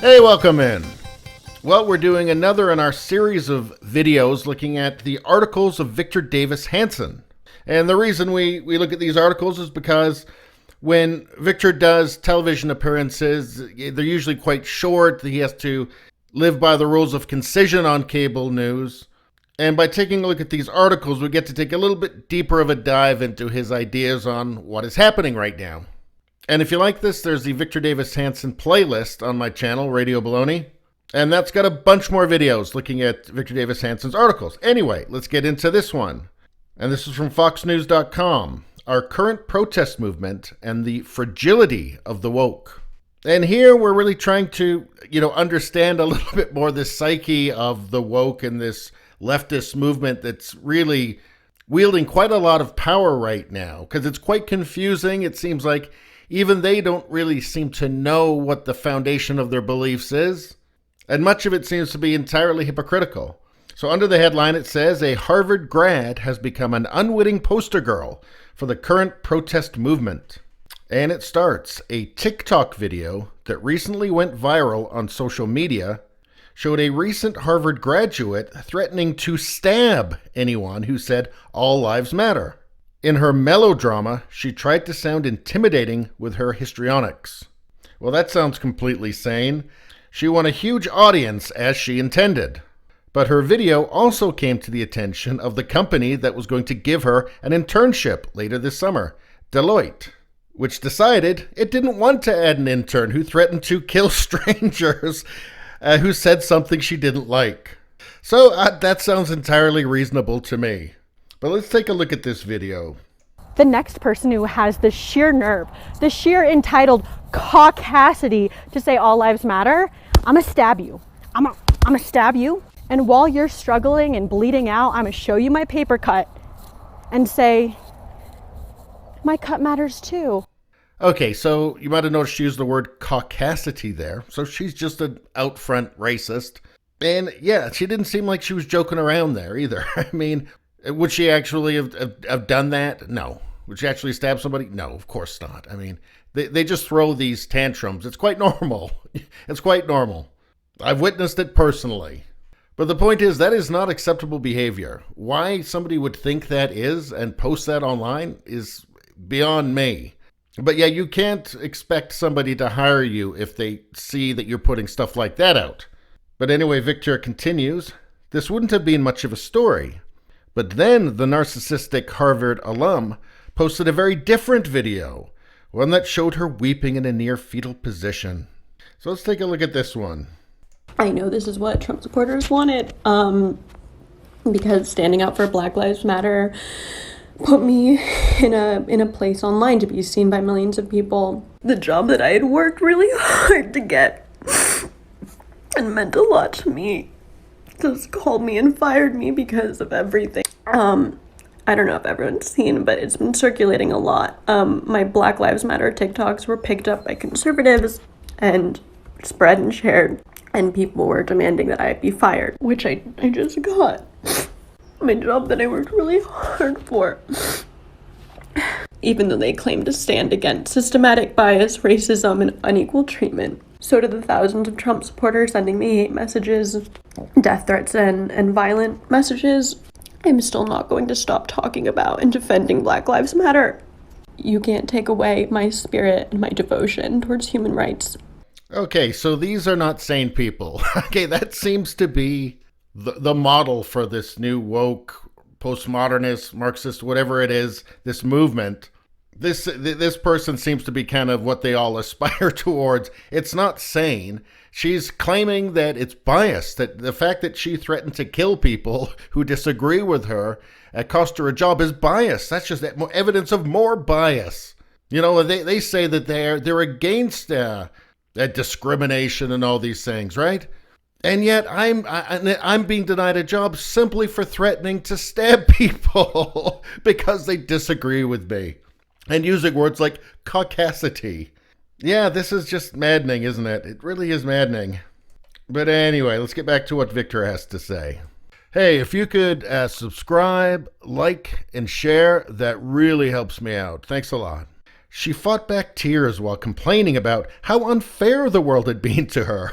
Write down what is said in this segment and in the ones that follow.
Hey, welcome in. Well, we're doing another in our series of videos looking at the articles of Victor Davis Hanson. And the reason we look at these articles is because when Victor does television appearances, they're usually quite short. He has to live by the rules of concision on cable news. And by taking a look at these articles, we get to take a little bit deeper of a dive into his ideas on what is happening right now. And if you like this, there's the Victor Davis Hanson playlist on my channel, Radio BALONEY. And that's got a bunch more videos looking at Victor Davis Hanson's articles. Anyway, let's get into this one. And this is from foxnews.com. Our current protest movement and the fragility of the woke. And here we're really trying to, understand a little bit more the psyche of the woke and this leftist movement that's really wielding quite a lot of power right now, because it's quite confusing. It seems like even they don't really seem to know what the foundation of their beliefs is, and much of it seems to be entirely hypocritical. So under the headline it says, a Harvard grad has become an unwitting poster girl for the current protest movement. And it starts, a TikTok video that recently went viral on social media showed a recent Harvard graduate threatening to stab anyone who said all lives matter. In her melodrama, she tried to sound intimidating with her histrionics. Well, that sounds completely sane. She won a huge audience as she intended. But her video also came to the attention of the company that was going to give her an internship later this summer, Deloitte, which decided it didn't want to add an intern who threatened to kill strangers who said something she didn't like. So that sounds entirely reasonable to me. But let's take a look at this video. The next person who has the sheer nerve, the sheer entitled caucasity to say all lives matter, I'm gonna stab you. I'm gonna stab you. And while you're struggling and bleeding out, I'm gonna show you my paper cut and say, my cut matters too. Okay, so you might have noticed she used the word caucasity there. So she's just an out front racist. And yeah, she didn't seem like she was joking around there either. I mean, would she actually have done that? No. Would she actually stab somebody? No, of course not. I mean, they just throw these tantrums. It's quite normal. It's quite normal. I've witnessed it personally. But the point is, that is not acceptable behavior. Why somebody would think that is and post that online is beyond me. But yeah, you can't expect somebody to hire you if they see that you're putting stuff like that out. But anyway, Victor continues, this wouldn't have been much of a story. But then the narcissistic Harvard alum posted a very different video, one that showed her weeping in a near fetal position. So let's take a look at this one. I know this is what Trump supporters wanted, because standing up for Black Lives Matter put me in a place online to be seen by millions of people. The job that I had worked really hard to get and meant a lot to me just called me and fired me because of everything. I don't know if everyone's seen, but it's been circulating a lot. My Black Lives Matter TikToks were picked up by conservatives and spread and shared, and people were demanding that I be fired, which I just got. My job that I worked really hard for. Even though they claim to stand against systematic bias, racism, and unequal treatment, so do the thousands of Trump supporters sending me hate messages, death threats, and violent messages. I'm still not going to stop talking about and defending Black Lives Matter. You can't take away my spirit and my devotion towards human rights. Okay, so these are not sane people. Okay, that seems to be the model for this new woke, postmodernist, Marxist, whatever it is, this movement. This person seems to be kind of what they all aspire towards. It's not sane. She's claiming that it's biased, that the fact that she threatened to kill people who disagree with her cost her a job is bias. That's just evidence of more bias. You know, they say that they're against discrimination and all these things, right? And yet I'm being denied a job simply for threatening to stab people because they disagree with me. And using words like caucasity. Yeah, this is just maddening, isn't it? It really is maddening. But anyway, let's get back to what Victor has to say. Hey, if you could subscribe, like, and share, that really helps me out. Thanks a lot. She fought back tears while complaining about how unfair the world had been to her.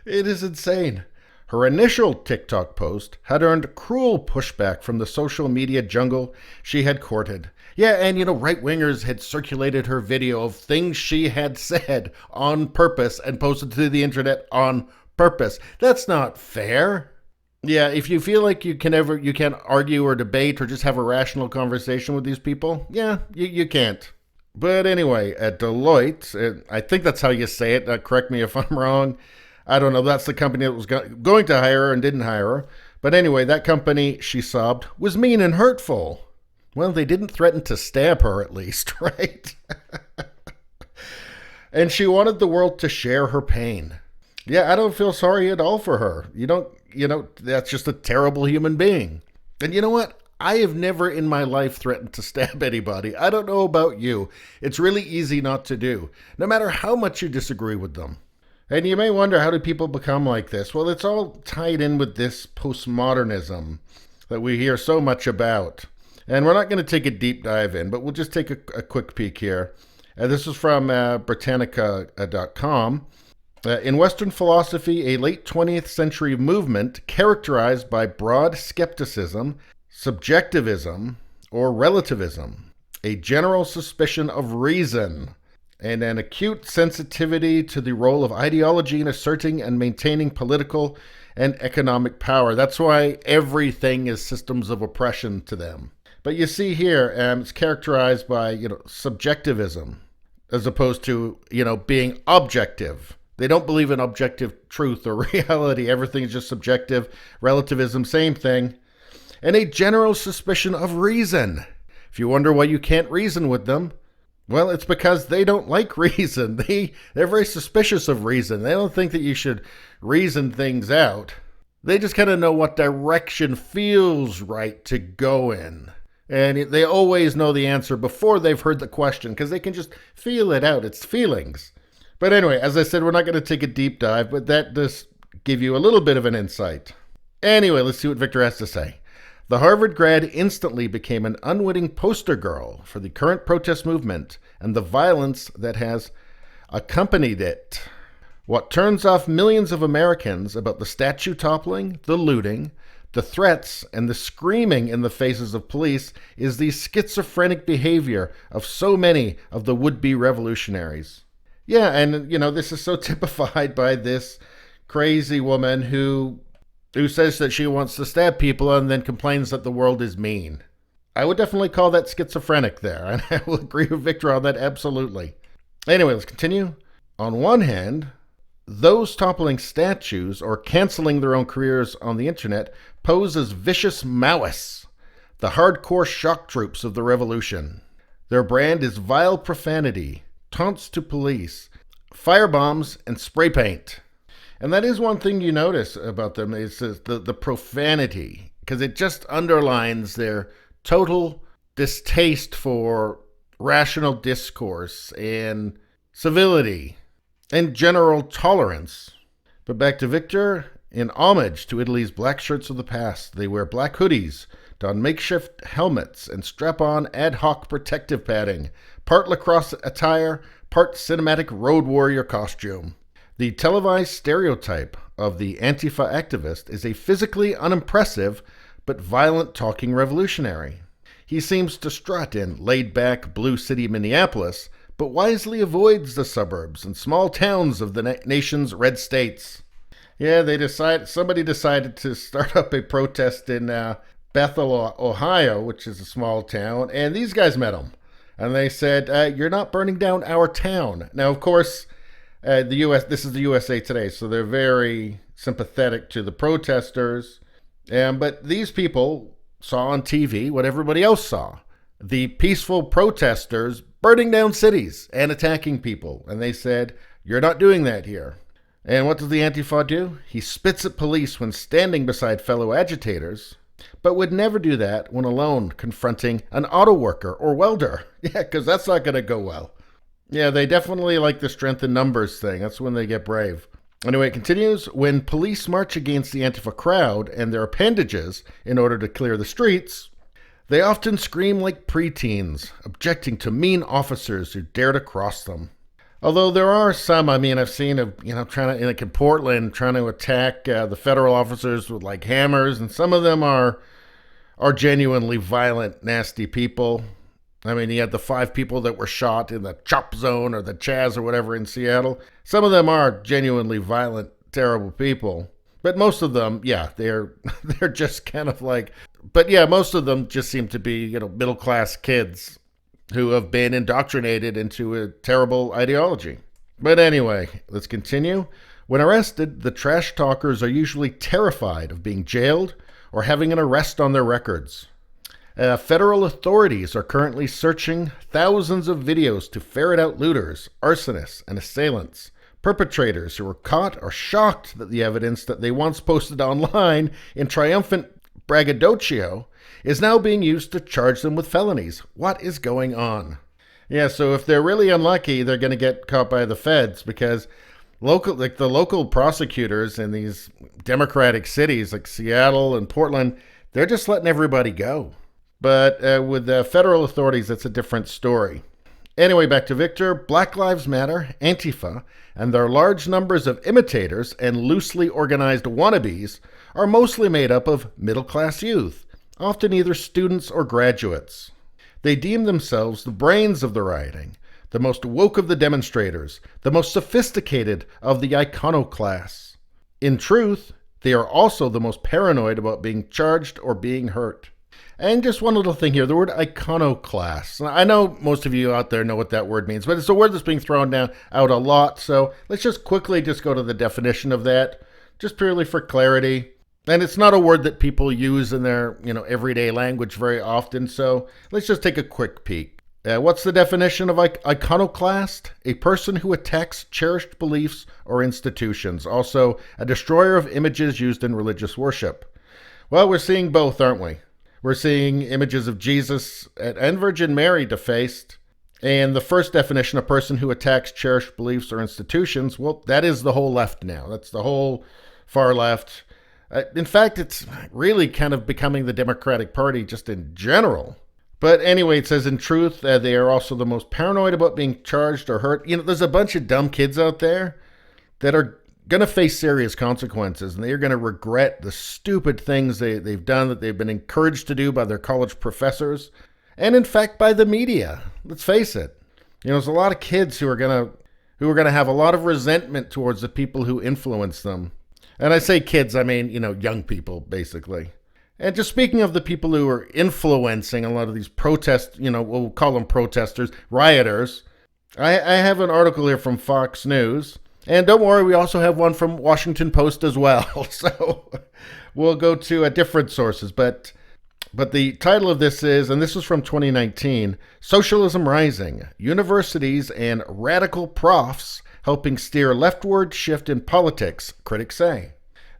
It is insane. Her initial TikTok post had earned cruel pushback from the social media jungle she had courted. Yeah, and right-wingers had circulated her video of things she had said on purpose and posted to the internet on purpose. That's not fair. Yeah, if you feel like you can't argue or debate or just have a rational conversation with these people, yeah, you can't. But anyway, at Deloitte, I think that's how you say it. Correct me if I'm wrong. I don't know. That's the company that was going to hire her and didn't hire her. But anyway, that company, she sobbed, was mean and hurtful. Well, they didn't threaten to stab her at least, right? And she wanted the world to share her pain. Yeah, I don't feel sorry at all for her. That's just a terrible human being. And you know what? I have never in my life threatened to stab anybody. I don't know about you. It's really easy not to do, no matter how much you disagree with them. And you may wonder, how do people become like this? Well, it's all tied in with this postmodernism that we hear so much about. And we're not going to take a deep dive in, but we'll just take a quick peek here. This is from Britannica.com. In Western philosophy, a late 20th century movement characterized by broad skepticism, subjectivism, or relativism, a general suspicion of reason, and an acute sensitivity to the role of ideology in asserting and maintaining political and economic power. That's why everything is systems of oppression to them. But you see here, it's characterized by, subjectivism, as opposed to, being objective. They don't believe in objective truth or reality. Everything's just subjective. Relativism, same thing. And a general suspicion of reason. If you wonder why you can't reason with them, well, it's because they don't like reason. They're very suspicious of reason. They don't think that you should reason things out. They just kind of know what direction feels right to go in. And they always know the answer before they've heard the question, because they can just feel it out. It's feelings. But anyway, as I said, we're not going to take a deep dive, but that does give you a little bit of an insight. Anyway, let's see what Victor has to say. The Harvard grad instantly became an unwitting poster girl for the current protest movement and the violence that has accompanied it. What turns off millions of Americans about the statue toppling, the looting, the threats, and the screaming in the faces of police is the schizophrenic behavior of so many of the would-be revolutionaries. Yeah, and, this is so typified by this crazy woman who says that she wants to stab people and then complains that the world is mean. I would definitely call that schizophrenic there, and I will agree with Victor on that absolutely. Anyway, let's continue. On one hand, those toppling statues or canceling their own careers on the internet pose as vicious Maoists, the hardcore shock troops of the revolution. Their brand is vile profanity, taunts to police, firebombs, and spray paint. And that is one thing you notice about them, is the profanity, because it just underlines their total distaste for rational discourse and civility and general tolerance. But back to Victor. In homage to Italy's black shirts of the past, they wear black hoodies, don makeshift helmets, and strap on ad hoc protective padding, part lacrosse attire, part cinematic road warrior costume. The televised stereotype of the Antifa activist is a physically unimpressive but violent talking revolutionary. He seems to strut in laid-back blue city Minneapolis, but wisely avoids the suburbs and small towns of the nation's red states. Yeah, somebody decided to start up a protest in Bethel, Ohio, which is a small town, and these guys met him. And they said, you're not burning down our town. Now, of course, this is the USA Today, so they're very sympathetic to the protesters. But these people saw on TV what everybody else saw. The peaceful protesters burning down cities and attacking people. And they said, you're not doing that here. And what does the Antifa do? He spits at police when standing beside fellow agitators, but would never do that when alone confronting an auto worker or welder. Yeah, because that's not going to go well. Yeah, they definitely like the strength in numbers thing. That's when they get brave. Anyway, it continues. When police march against the Antifa crowd and their appendages in order to clear the streets, They often scream like preteens, objecting to mean officers who dare to cross them. Although there are some, I've seen trying to, like in Portland, trying to attack the federal officers with like hammers, and some of them are genuinely violent, nasty people. You had the 5 people that were shot in the Chop Zone or the Chaz or whatever in Seattle. Some of them are genuinely violent, terrible people. But most of them, they're just kind of like, most of them just seem to be, middle-class kids who have been indoctrinated into a terrible ideology. But anyway, let's continue. When arrested, the trash talkers are usually terrified of being jailed or having an arrest on their records. Federal authorities are currently searching thousands of videos to ferret out looters, arsonists, and assailants. Perpetrators who were caught are shocked that the evidence that they once posted online in triumphant braggadocio is now being used to charge them with felonies. What is going on? Yeah, so if they're really unlucky, they're going to get caught by the feds because the local prosecutors in these democratic cities like Seattle and Portland, they're just letting everybody go. But with the federal authorities, that's a different story. Anyway, back to Victor. Black Lives Matter, Antifa, and their large numbers of imitators and loosely organized wannabes are mostly made up of middle-class youth, often either students or graduates. They deem themselves the brains of the rioting, the most woke of the demonstrators, the most sophisticated of the iconoclasts. In truth, they are also the most paranoid about being charged or being hurt. And just one little thing here, the word iconoclast. I know most of you out there know what that word means, but it's a word that's being thrown out a lot. So let's just quickly go to the definition of that, just purely for clarity. And it's not a word that people use in their everyday language very often. So let's just take a quick peek. What's the definition of iconoclast? A person who attacks cherished beliefs or institutions. Also, a destroyer of images used in religious worship. Well, we're seeing both, aren't we? We're seeing images of Jesus and Virgin Mary defaced. And the first definition, a person who attacks cherished beliefs or institutions, well, that is the whole left now. That's the whole far left. In fact, it's really kind of becoming the Democratic Party just in general. But anyway, it says in truth, they are also the most paranoid about being charged or hurt. There's a bunch of dumb kids out there that are going to face serious consequences, and they're going to regret the stupid things they've done, that they've been encouraged to do by their college professors, and in fact by the media. Let's face it. There's a lot of kids who are going to have a lot of resentment towards the people who influence them. And I say kids, I mean, young people, basically. And just speaking of the people who are influencing a lot of these protests, we'll call them protesters, rioters, I have an article here from Fox News. And don't worry, we also have one from Washington Post as well. So we'll go to different sources. But the title of this is, and this is from 2019, Socialism Rising, Universities and Radical Profs Helping Steer Leftward Shift in Politics, Critics Say.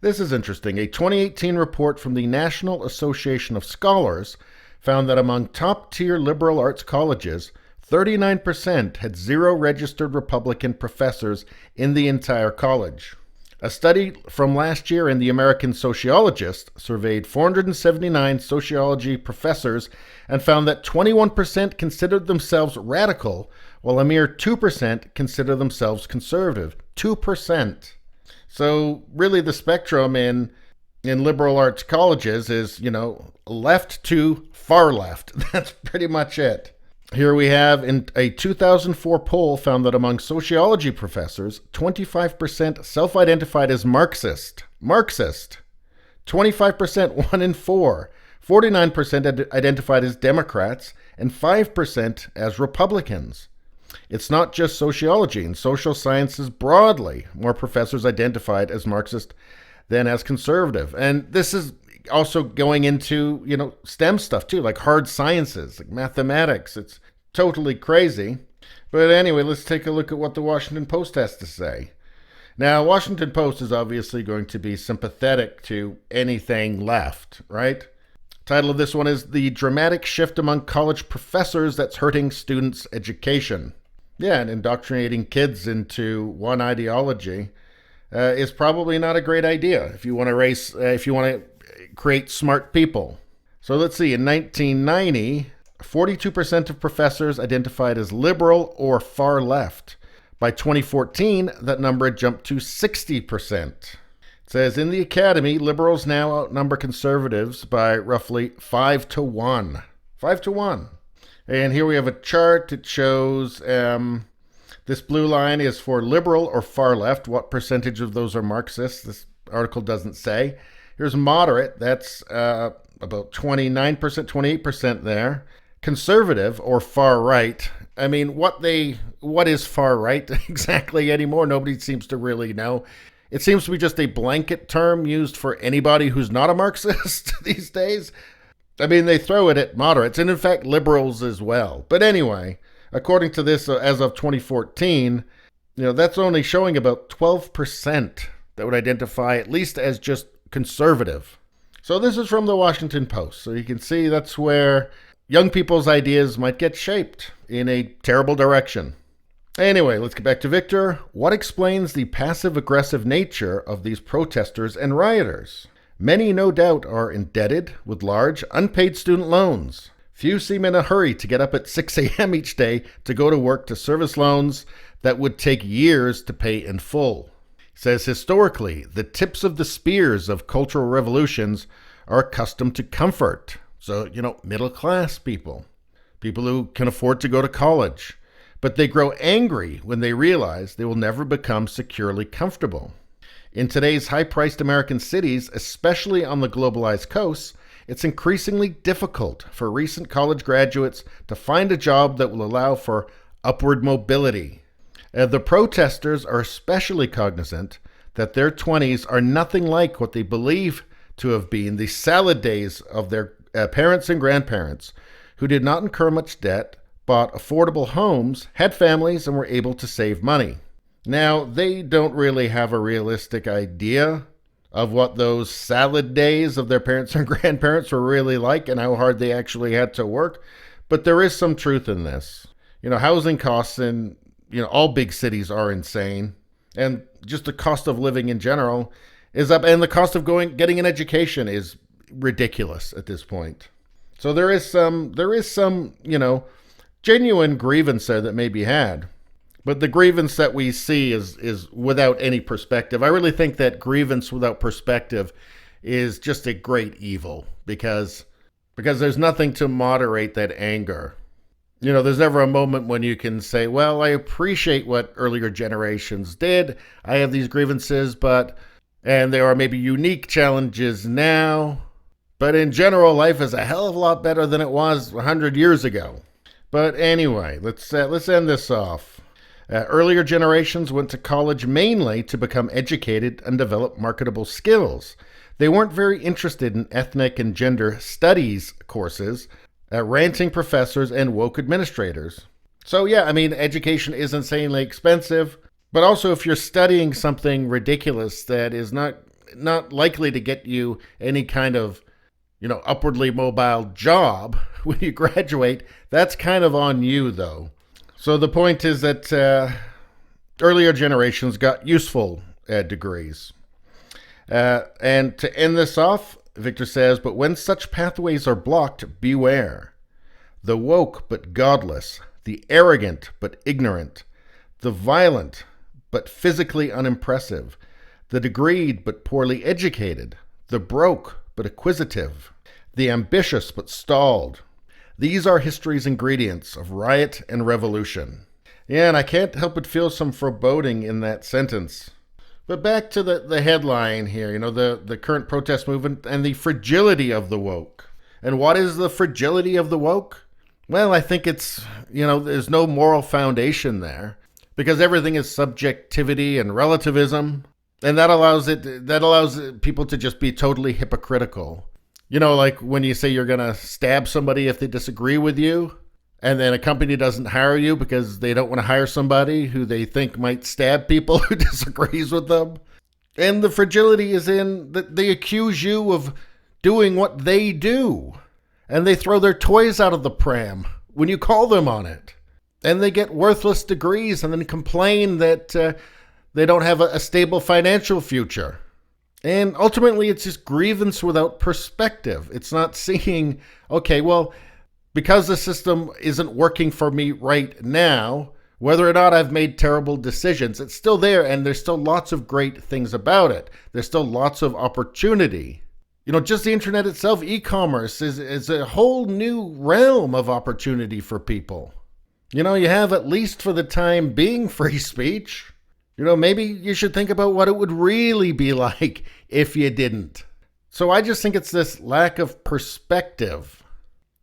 This is interesting. A 2018 report from the National Association of Scholars found that among top-tier liberal arts colleges, 39% had 0 registered Republican professors in the entire college. A study from last year in the American Sociologist surveyed 479 sociology professors and found that 21% considered themselves radical, while a mere 2% consider themselves conservative. 2%. So really the spectrum in liberal arts colleges is, left to far left. That's pretty much it. Here we have in a 2004 poll found that among sociology professors, 25% self-identified as Marxist. 25% 1 in 4. 49% identified as Democrats, and 5% as Republicans. It's not just sociology. In social sciences broadly, more professors identified as Marxist than as conservative. And this is also going into, STEM stuff too, like hard sciences, like mathematics. It's totally crazy. But anyway, let's take a look at what the Washington Post has to say. Now, Washington Post is obviously going to be sympathetic to anything left, right? Title of this one is The Dramatic Shift Among College Professors That's Hurting Students' Education. Yeah, and indoctrinating kids into one ideology is probably not a great idea if you want to create smart people. So let's see, in 1990, 42% of professors identified as liberal or far left. By 2014, that number had jumped to 60%. It says, in the academy, liberals now outnumber conservatives by roughly 5 to 1. 5 to 1. And here we have a chart. It shows this blue line is for liberal or far left. What percentage of those are Marxists? This article doesn't say. Here's moderate. That's about 29%, 28% there. Conservative or far right. I mean, what is far right exactly anymore? Nobody seems to really know. It seems to be just a blanket term used for anybody who's not a Marxist these days. I mean, they throw it at moderates and, in fact, liberals as well. But anyway, according to this, as of 2014, that's only showing about 12% that would identify at least as just conservative. So this is from the Washington Post. So you can see that's where young people's ideas might get shaped in a terrible direction. Anyway, let's get back to Victor. What explains the passive-aggressive nature of these protesters and rioters? Many, no doubt, are indebted with large, unpaid student loans. Few seem in a hurry to get up at 6 a.m. each day to go to work to service loans that would take years to pay in full. He says, historically, the tips of the spears of cultural revolutions are accustomed to comfort. So, middle-class people who can afford to go to college. But they grow angry when they realize they will never become securely comfortable. In today's high-priced American cities, especially on the globalized coasts, it's increasingly difficult for recent college graduates to find a job that will allow for upward mobility. The protesters are especially cognizant that their 20s are nothing like what they believe to have been the salad days of their parents and grandparents, who did not incur much debt, bought affordable homes, had families, and were able to save money. Now, they don't really have a realistic idea of what those salad days of their parents and grandparents were really like and how hard they actually had to work. But there is some truth in this. Housing costs in, all big cities are insane. And just the cost of living in general is up. And the cost of getting an education is ridiculous at this point. So there is some, genuine grievance there that may be had. But the grievance that we see is without any perspective. I really think that grievance without perspective is just a great evil because there's nothing to moderate that anger. There's never a moment when you can say, well, I appreciate what earlier generations did. I have these grievances, and there are maybe unique challenges now. But in general, life is a hell of a lot better than it was 100 years ago. But anyway, let's end this off. Earlier generations went to college mainly to become educated and develop marketable skills. They weren't very interested in ethnic and gender studies courses, ranting professors, and woke administrators. So yeah, education is insanely expensive, but also if you're studying something ridiculous that is not likely to get you any kind of upwardly mobile job when you graduate, that's kind of on you, though. So the point is that earlier generations got useful degrees. And to end this off, Victor says, but when such pathways are blocked, beware. The woke but godless, the arrogant but ignorant, the violent but physically unimpressive, the degreed but poorly educated, the broke but acquisitive, the ambitious but stalled. These are history's ingredients of riot and revolution. Yeah, and I can't help but feel some foreboding in that sentence. But back to the headline here, the current protest movement and the fragility of the woke. And what is the fragility of the woke? Well, I think it's, there's no moral foundation there because everything is subjectivity and relativism. And that allows people to just be totally hypocritical. Like when you say you're going to stab somebody if they disagree with you, and then a company doesn't hire you because they don't want to hire somebody who they think might stab people who disagrees with them. And the fragility is in that they accuse you of doing what they do. And they throw their toys out of the pram when you call them on it. And they get worthless degrees and then complain that they don't have a stable financial future. And ultimately, it's just grievance without perspective. It's not seeing, okay, well, because the system isn't working for me right now, whether or not I've made terrible decisions, it's still there, and there's still lots of great things about it. There's still lots of opportunity. Just the internet itself, e-commerce is a whole new realm of opportunity for people. You have, at least for the time being, free speech. Maybe you should think about what it would really be like if you didn't. So I just think it's this lack of perspective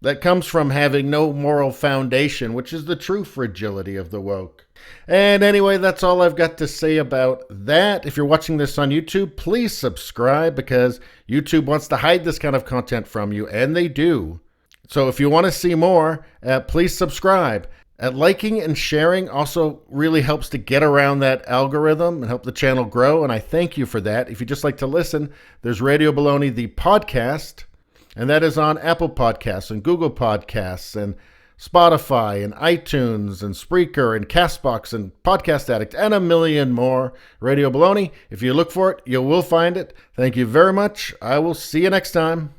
that comes from having no moral foundation, which is the true fragility of the woke. And anyway, that's all I've got to say about that. If you're watching this on YouTube, please subscribe, because YouTube wants to hide this kind of content from you, and they do. So if you want to see more, please subscribe. Liking and sharing also really helps to get around that algorithm and help the channel grow, and I thank you for that. If you just like to listen, there's Radio Baloney, the podcast, and that is on Apple Podcasts and Google Podcasts and Spotify and iTunes and Spreaker and CastBox and Podcast Addict and a million more. Radio Baloney, if you look for it, you will find it. Thank you very much. I will see you next time.